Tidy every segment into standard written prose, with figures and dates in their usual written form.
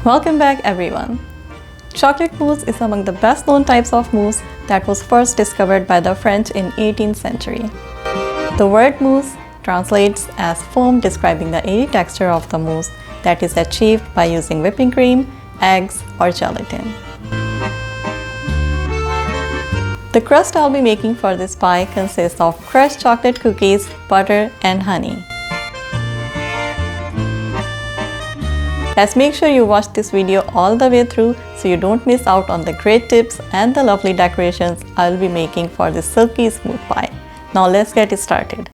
Welcome back everyone. Chocolate mousse is among the best known types of mousse that was first discovered by the French in 18th century. The word mousse translates as foam, describing the airy texture of the mousse that is achieved by using whipping cream, eggs or gelatin. The crust I'll be making for this pie consists of crushed chocolate cookies, butter and honey. Let's make sure you watch this video all the way through so you don't miss out on the great tips and the lovely decorations I'll be making for this silky smooth pie. Now let's get it started.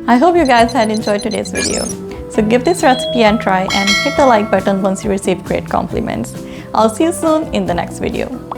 I hope you guys had enjoyed today's video. So give this recipe a try and hit the like button once you receive great compliments. I'll see you soon in the next video.